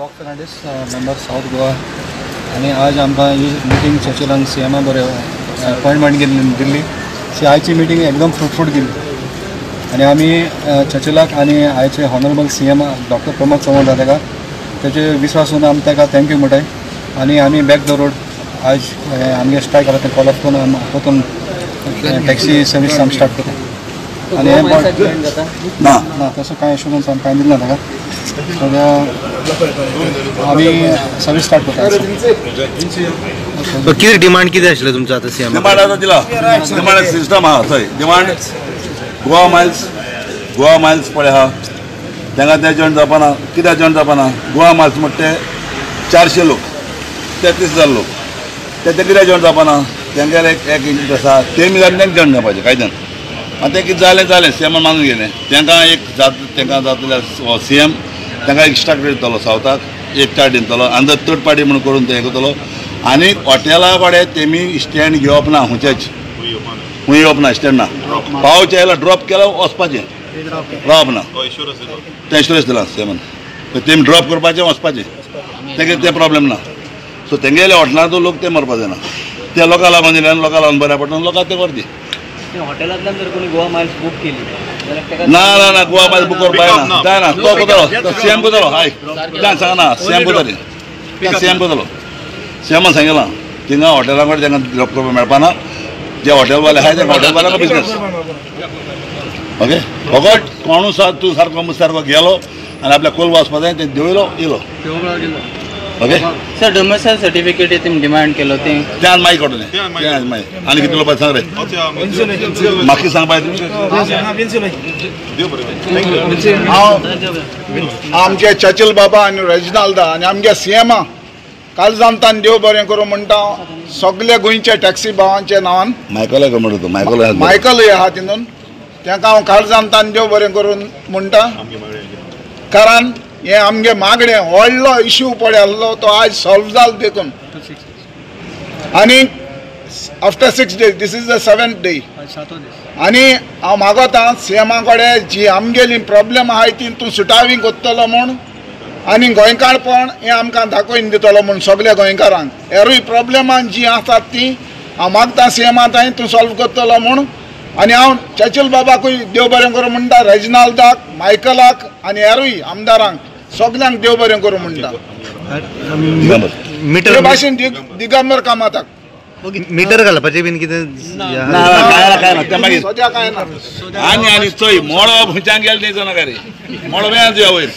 Walk Fernandes member south Goa आणि आज आमकां ही मिटींग चर्चिलान सीएमा बरें अपॉइंटमेंट दिल्ली सी आयची मिटींग एकदम फ्रुटफूल गेली आणि आमी चर्चिलाक आणि आयचे honourable CM doctor Pramod Chavan ताका तेजे विश्वासून आमी ताका थँक्यू म्हणटाय आणि आमी बॅक द रोड आज आमगे स्ट्रायक आसा तें कॉल ऑफ करून वचून टॅक्सी सर्वीस आमी स्टार्ट करता आणि ना ना तसं कांय एश्युरन्स आमकां कांय दिना ताका आम्ही सर्विस स्टार्ट करता कितें डिमांड कितें आशिल्लें तुमचो आतां सीएम डिमांड आतां दिला डिमांड सिस्टम आहा थंय डिमांड गोवा मायल्स पळय आहा तांकां ते जॉयन जावपाना कित्याक जॉयन जावपाना गोवा मायल्स म्हणटा ते 400 लोक 33,000 लोक ते कित्याक जॉयन जावपाना तांगेर एक इंटरेस्ट आसा ते मिलान तांकां जॉयन जावपाचें कायद्यान आनी तें कितें जालें सीएमान मानून गेलें तांकां जातलें सीएम तांकां एक्स्ट्रा क्रेडीट दितलो सावथाक एक चार्ट दितलो आनी थर्ड पार्टी म्हणून करून ते करतलो आनी हॉटेला कडेन तेमी स्टँड घेवप ना खंयचेच खूंय येवप ना स्टँड ना पावचे आयला ड्रॉप केलो वचपाचें रावप ना तें इन्शुरन्स दिला सीएमान तेमी ड्रॉप करपाचें वचपाचें तेगे ते प्रॉब्लेम ना सो तेंगेले हॉटेलांतूय लोक ते मरपा जायना ते लोकां लागून दिले आनी लोकां लागून बऱ्या पडटा लोकांक ते करती हॉटेलांतल्यान जर कोणी गोवा मायल्स बूक केली ना गोवा मायल्स बूक करपाक जायना तो करतलो सीएम करतलो हाय सांगना सीएम करतली सीएम करतलो सीएमान सांगितलां थिंगा हॉटेलां कडेन तांकां ड्रॉप करपाक मेळपाना जे हॉटेलवाले आहाय ते हॉटेलवाल्यांक बिजनेस ओके फकत कोणूय तूं सारको गेलो आनी आपल्या कोल वचपा जाय तें देंवयलो येयलो ओके सर डोमिसाइल सर्टिफिकेट तुम डिमांड केलो ते आज मागीर करतलें तें आज मागीर आनी कितें उलोवपाक सांग रे म्हाका सांगपाक हांव आमचे चर्चिल बाबा आनी रेजिनाल्दा आनी आमगे सीएमा काल जामतान देव बरें करूं म्हणटा सगळे गोंयचे टॅक्सी भावांचे नांवान मायकल म्हणटा तो मायकलूय आहा तितून तांकां हांव काल जामतान देव बरें करून म्हणटा कारण हे आमगे मागणे व्हडलो इश्यू पडलो तो आज सॉल्व जालो देखून आनी after 6 days this is the 7th day आनी हांव मागता सीएमा कडेन जी आमगेली प्रॉब्लेम आहाय ती तूं सुटावी कोत्तलो म्हूण आनी गोंयकारपण हें आमकां दाखोवन दितलो म्हूण सगळ्या गोंयकारांक हेरूय प्रॉब्लेमां जी आसात ती हांव मागता सीएमा थंय तूं सॉल्व करतलो म्हूण आनी हांव चर्चिल बाबाकूय देव बरें करूं म्हणटा रेजिनाल्दाक मायकलाक आनी हेरूय आमदारांक सगळ्यांक देव बरें करूं म्हणटा मिटर भाशेन दिगंबर कामताक मिटर घालपाचें बीन कितें सद्या कांय ना आनी चोय मोडो खंयच्यान गेले तें जाणा रे मोडो वेळ तुया वयर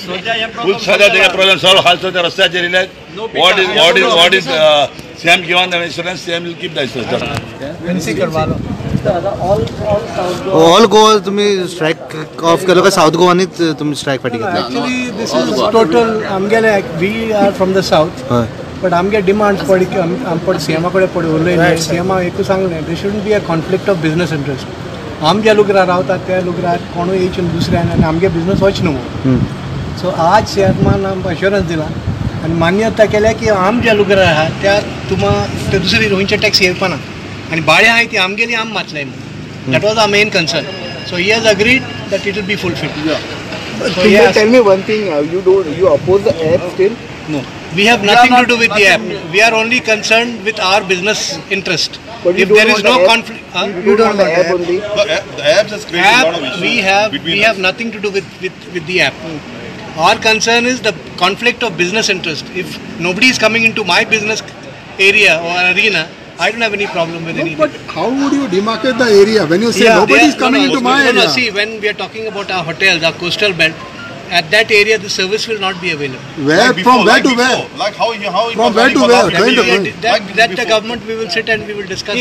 फूल सद्या तेगे प्रॉब्लेम सॉल्व हालचो त्या रस्त्याचेर इले what is CM given the insurance CM will keep the insurance all Goa तुम्ही स्ट्रायक ऑफ केलो काय साऊथ गोवानीच तुम्ही स्ट्रायक फाटी घेतला एक्चुअली दिस इज टोटल आमगेले we are from the south but आमगे डिमांड्स पड आम पड सीएमा कडेन पड उलयले सीएमा एकूच सांगलें they shouldn't be a conflict of business interest आम ज्या लुगरार रावतात त्या लुगरार कोणूय येवचून दुसऱ्यान आनी आमगे बिजनेस वच न्हू सो आज सीएमान आमकां अश्युरन्स दिला आनी मान्यता केल्या की आम ज्या लुगरार आहा त्या तुमा ते दुसरी गोंयचे टॅक्स येवपाना आनी भाडे आहाय ती आमगेली आम मातले that was our main concern so he has agreed that it will be fulfilled So tell me one thing, you oppose the app still? No, we have nothing to do with the app. We are only concerned with our business interest. But if there is no conflict, you don't want the app only. The apps has created a lot of issues. we have nothing to do with the app. Our concern is the conflict of business interest. If nobody is coming into my business area or arena, I don't have any problem with anything. But how would you demarcate the area when you say nobody is coming into my area? See, when we are talking about our hotels, our coastal belt, at that area the service will not be available. Where from where to where? Like how from where to where? That the government we will sit and we will discuss.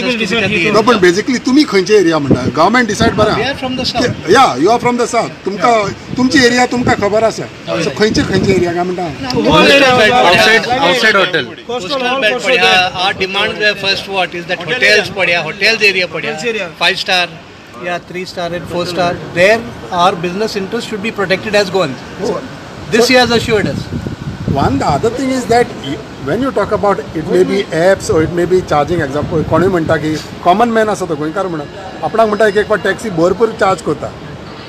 No, but basically तुम्ही खंयचे area म्हणटा government decide करा. We are from the south. Yeah, you are from the south. तुमका तुमची area तुमका खबर आसा. So खंयचे एरिया काय म्हणटा? outside hotel. Coastal belt पड्या. Our demand first what is that hotels पड्या, hotels area पड्या. 5 star. Yeah, 3 star and 4 star. There, our business interest should be protected as Goans. This he has assured us. One, the other thing is that when you talk about it may be apps or it may be charging example, कोणी म्हणटा की common man आसा तो गोंयकार म्हणून आपणाक म्हणटा एक पाट टॅक्सी भरपूर चार्ज करता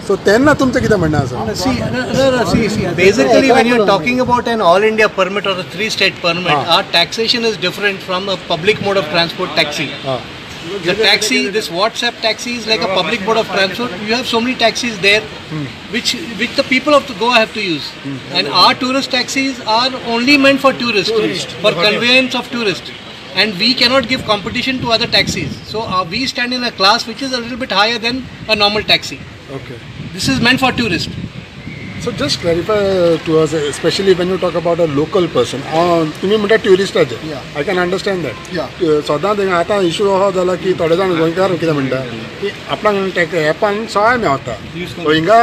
सो तेन्ना तुमचें कितें म्हणणें आसा? See, basically when you're talking about an all India permit or a 3-state permit, our taxation is different from a public mode of transport taxi. The taxi, this WhatsApp taxi is like a public mode of transport. You have so many taxis there which the people of Goa have to use. And our tourist taxis are only meant for tourists, for conveyance of tourists. And we cannot give competition to other taxis. So we stand in a class which is a little bit higher than a normal taxi. Okay. This is meant for tourists. So just clarify to us, especially when you talk about a local person. तुम्ही म्हणटा ट्युरिस्टाचे. I can understand that. सदां थिंगा आतां issue हो जाला की थोडे जाण गोंयकार कितें म्हणटा की आपणाक एपान सवाय मेवता. हिंगा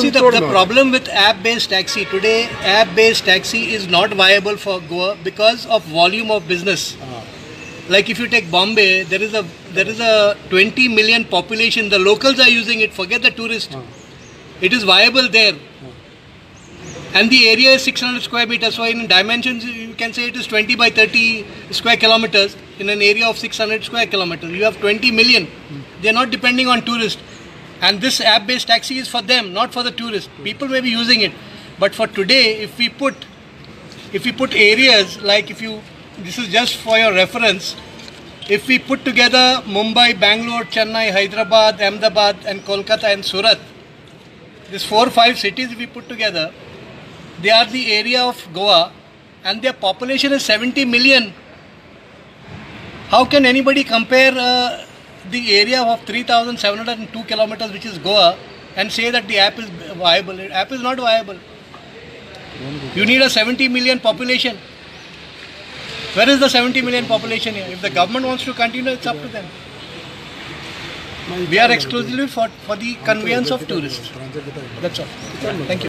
See, the problem with app-based taxi today, app-based taxi is not viable for Goa because of volume of business. Like if you take Bombay, there is a 20 million population. The locals are using it. Forget the tourists. It is viable there. And the area is 600 square meters. So in dimensions, you can say it is 20 by 30 square kilometers in an area of 600 square kilometers. You have 20 million. They are not depending on tourists. And this app-based taxi is for them, not for the tourists. People may be using it. But for today, if we put areas like this is just for your reference, if we put together Mumbai, Bangalore, Chennai, Hyderabad, Ahmedabad and Kolkata and Surat, these 4 or 5 cities if we put together, they are the area of Goa and their population is 70 million. How can anybody compare the area of 3,702 kilometers which is Goa and say that the app is viable? The app is not viable. You need a 70 million population. Where is the 70 million population here? If the government wants to continue, it's up to them. We are exclusively for the conveyance of tourists. That's all. Thank you.